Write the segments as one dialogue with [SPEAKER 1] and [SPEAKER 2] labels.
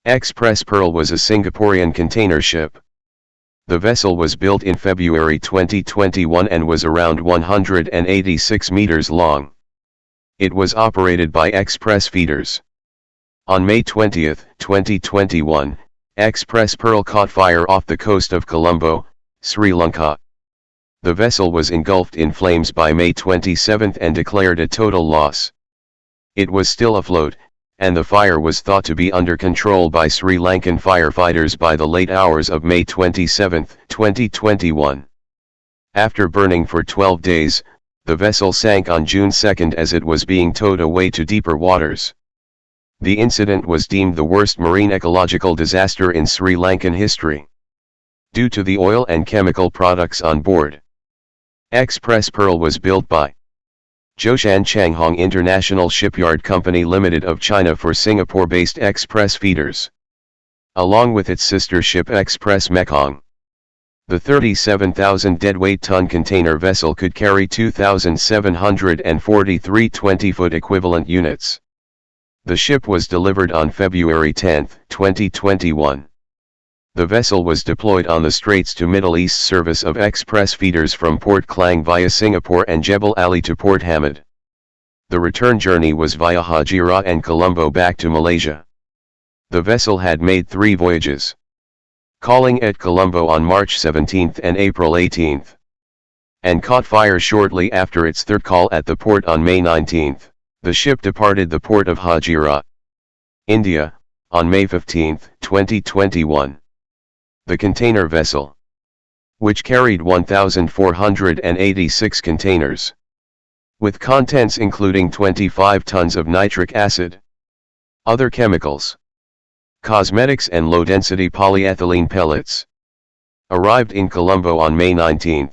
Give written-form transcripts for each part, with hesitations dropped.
[SPEAKER 1] Express Pearl was a Singaporean container ship. The vessel was built in February 2021 and was around 186 meters long. It was operated by Express Feeders. On May 20, 2021, Express Pearl caught fire off the coast of Colombo, Sri Lanka. The vessel was engulfed in flames by May 27 and declared a total loss. It was still afloat, and the fire was thought to be under control by Sri Lankan firefighters by the late hours of May 27, 2021. After burning for 12 days, the vessel sank on June 2 as it was being towed away to deeper waters. The incident was deemed the worst marine ecological disaster in Sri Lankan history, due to the oil and chemical products on board. Express Pearl was built by Zhoushan Changhong International Shipyard Company Limited of China for Singapore-based Express Feeders, along with its sister ship Express Mekong. The 37,000 deadweight-ton container vessel could carry 2,743 20-foot equivalent units. The ship was delivered on February 10, 2021. The vessel was deployed on the Straits to Middle East service of Express Feeders from Port Klang via Singapore and Jebel Ali to Port Hamid. The return journey was via Hajira and Colombo back to Malaysia. The vessel had made 3 voyages, calling at Colombo on March 17 and April 18, and caught fire shortly after its third call at the port on May 19. The ship departed the port of Hajira, India, on May 15, 2021. The container vessel, which carried 1,486 containers, with contents including 25 tons of nitric acid, other chemicals, cosmetics and low-density polyethylene pellets, arrived in Colombo on May 19.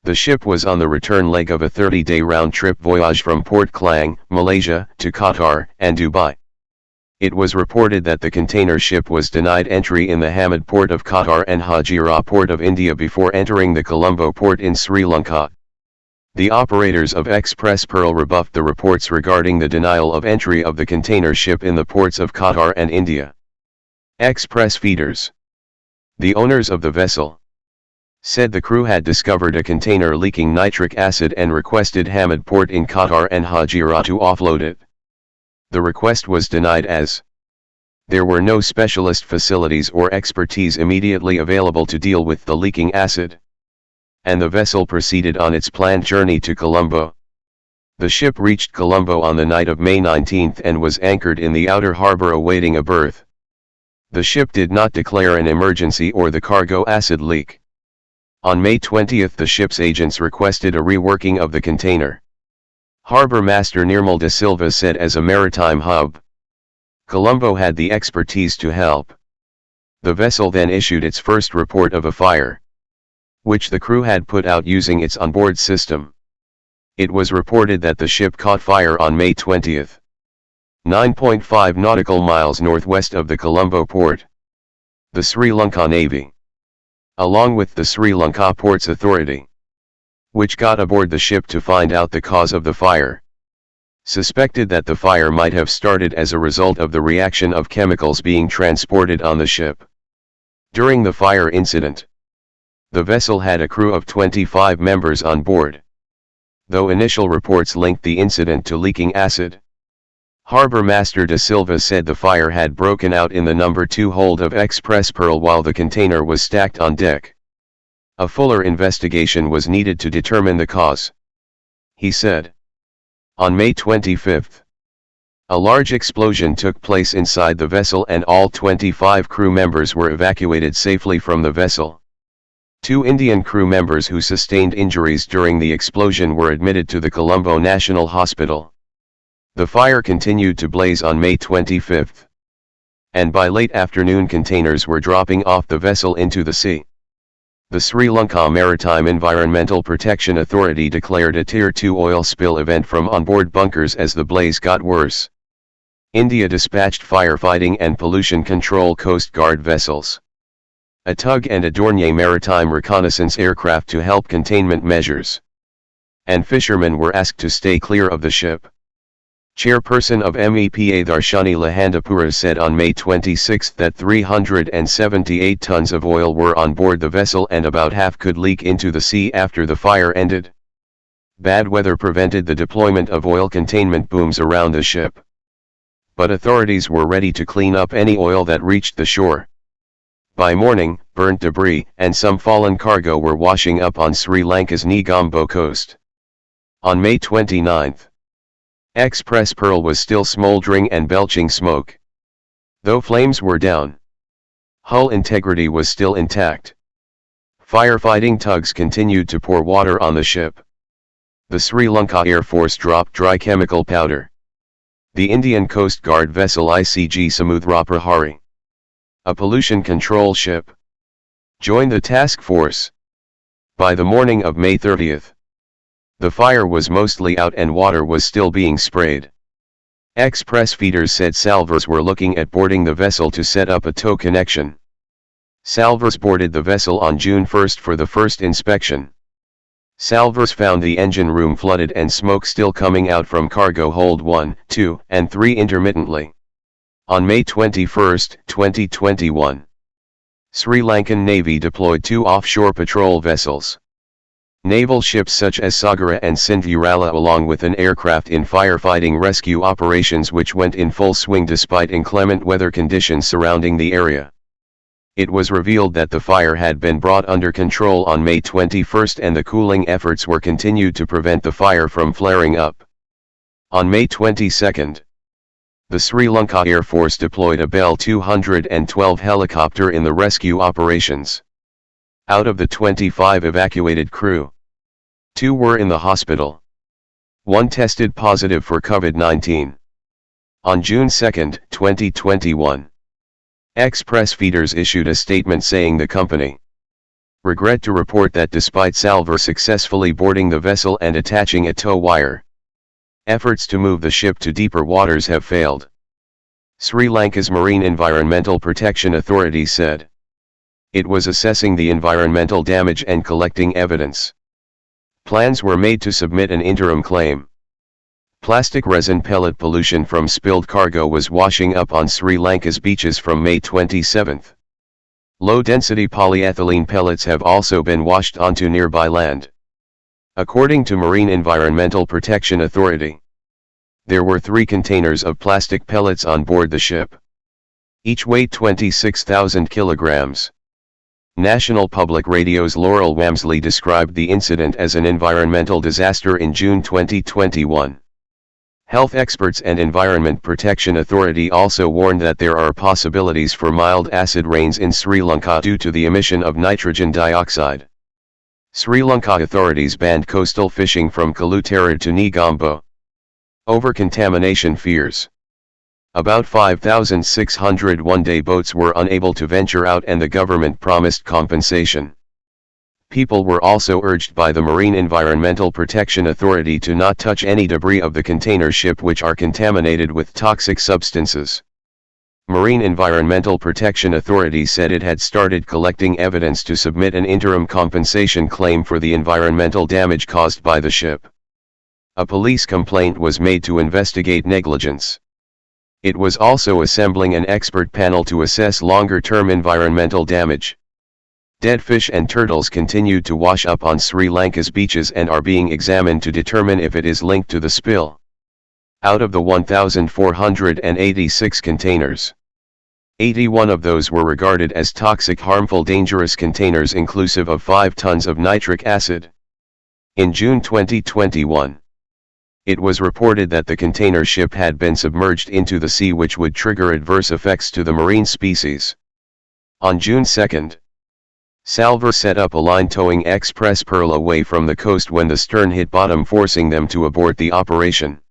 [SPEAKER 1] The ship was on the return leg of a 30-day round-trip voyage from Port Klang, Malaysia, to Qatar and Dubai. It was reported that the container ship was denied entry in the Hamid port of Qatar and Hajira port of India before entering the Colombo port in Sri Lanka. The operators of Express Pearl rebuffed the reports regarding the denial of entry of the container ship in the ports of Qatar and India. Express Feeders, the owners of the vessel, said the crew had discovered a container leaking nitric acid and requested Hamid port in Qatar and Hajira to offload it. The request was denied as there were no specialist facilities or expertise immediately available to deal with the leaking acid, and the vessel proceeded on its planned journey to Colombo. The ship reached Colombo on the night of May 19 and was anchored in the outer harbor awaiting a berth. The ship did not declare an emergency or the cargo acid leak. On May 20 the ship's agents requested a reworking of the container. Harbour Master Nirmal de Silva said as a maritime hub, Colombo had the expertise to help. The vessel then issued its first report of a fire, which the crew had put out using its onboard system. It was reported that the ship caught fire on May 20, 9.5 nautical miles northwest of the Colombo port. The Sri Lanka Navy, along with the Sri Lanka Ports Authority, which got aboard the ship to find out the cause of the fire, suspected that the fire might have started as a result of the reaction of chemicals being transported on the ship. During the fire incident, the vessel had a crew of 25 members on board, though initial reports linked the incident to leaking acid. Harbour Master de Silva said the fire had broken out in the No. 2 hold of Express Pearl while the container was stacked on deck. A fuller investigation was needed to determine the cause, he said. On May 25, a large explosion took place inside the vessel and all 25 crew members were evacuated safely from the vessel. 2 Indian crew members who sustained injuries during the explosion were admitted to the Colombo National Hospital. The fire continued to blaze on May 25, and by late afternoon containers were dropping off the vessel into the sea. The Sri Lanka Maritime Environmental Protection Authority declared a Tier 2 oil spill event from onboard bunkers as the blaze got worse. India dispatched firefighting and pollution control Coast Guard vessels, a tug and a Dornier maritime reconnaissance aircraft to help containment measures, and fishermen were asked to stay clear of the ship. Chairperson of MEPA Darshani Lahandapura said on May 26 that 378 tons of oil were on board the vessel and about half could leak into the sea after the fire ended. Bad weather prevented the deployment of oil containment booms around the ship. But authorities were ready to clean up any oil that reached the shore. By morning, burnt debris and some fallen cargo were washing up on Sri Lanka's Colombo coast. On May 29, Express Pearl was still smoldering and belching smoke. Though flames were down, hull integrity was still intact. Firefighting tugs continued to pour water on the ship. The Sri Lanka Air Force dropped dry chemical powder. The Indian Coast Guard vessel ICG Samudraprahari, a pollution control ship, joined the task force. By the morning of May 30, the fire was mostly out and water was still being sprayed. Express feeders said salvors were looking at boarding the vessel to set up a tow connection. Salvors boarded the vessel on June 1 for the first inspection. Salvors found the engine room flooded and smoke still coming out from cargo hold 1, 2, and 3 intermittently. On May 21, 2021, Sri Lankan Navy deployed 2 offshore patrol vessels. Naval ships such as Sagara and Sindhurala along with an aircraft in firefighting rescue operations which went in full swing despite inclement weather conditions surrounding the area. It was revealed that the fire had been brought under control on May 21 and the cooling efforts were continued to prevent the fire from flaring up. On May 22, the Sri Lanka Air Force deployed a Bell 212 helicopter in the rescue operations. Out of the 25 evacuated crew, 2 were in the hospital. 1 tested positive for COVID-19. On June 2, 2021, Express feeders issued a statement saying the company regret to report that despite Salvor successfully boarding the vessel and attaching a tow wire, efforts to move the ship to deeper waters have failed. Sri Lanka's Marine Environmental Protection Authority said it was assessing the environmental damage and collecting evidence. Plans were made to submit an interim claim. Plastic resin pellet pollution from spilled cargo was washing up on Sri Lanka's beaches from May 27. Low-density polyethylene pellets have also been washed onto nearby land. According to Marine Environmental Protection Authority, there were 3 containers of plastic pellets on board the ship. Each weighed 26,000 kilograms. National Public Radio's Laurel Wamsley described the incident as an environmental disaster in June 2021. Health experts and Environment Protection Authority also warned that there are possibilities for mild acid rains in Sri Lanka due to the emission of nitrogen dioxide. Sri Lanka authorities banned coastal fishing from Kalutara to Negombo over contamination fears. About 5,600 one-day boats were unable to venture out and the government promised compensation. People were also urged by the Marine Environmental Protection Authority to not touch any debris of the container ship which are contaminated with toxic substances. Marine Environmental Protection Authority said it had started collecting evidence to submit an interim compensation claim for the environmental damage caused by the ship. A police complaint was made to investigate negligence. It was also assembling an expert panel to assess longer-term environmental damage. Dead fish and turtles continued to wash up on Sri Lanka's beaches and are being examined to determine if it is linked to the spill. Out of the 1,486 containers, 81 of those were regarded as toxic, harmful, dangerous containers inclusive of 5 tons of nitric acid. In June 2021, it was reported that the container ship had been submerged into the sea, which would trigger adverse effects to the marine species. On June 2, Salvor set up a line towing Express Pearl away from the coast when the stern hit bottom, forcing them to abort the operation.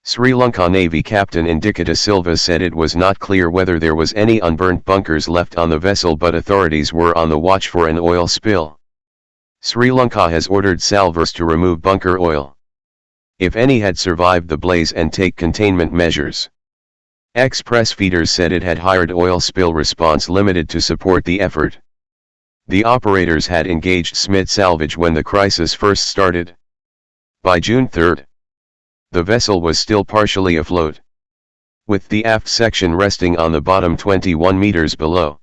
[SPEAKER 1] Sri Lanka Navy Captain Indicata Silva said it was not clear whether there was any unburnt bunkers left on the vessel, but authorities were on the watch for an oil spill. Sri Lanka has ordered salvors to remove bunker oil, if any had survived the blaze, and take containment measures. Express feeders said it had hired oil spill response limited to support the effort. The operators had engaged Smith Salvage when the crisis first started. By June 3, the vessel was still partially afloat, with the aft section resting on the bottom 21 meters below.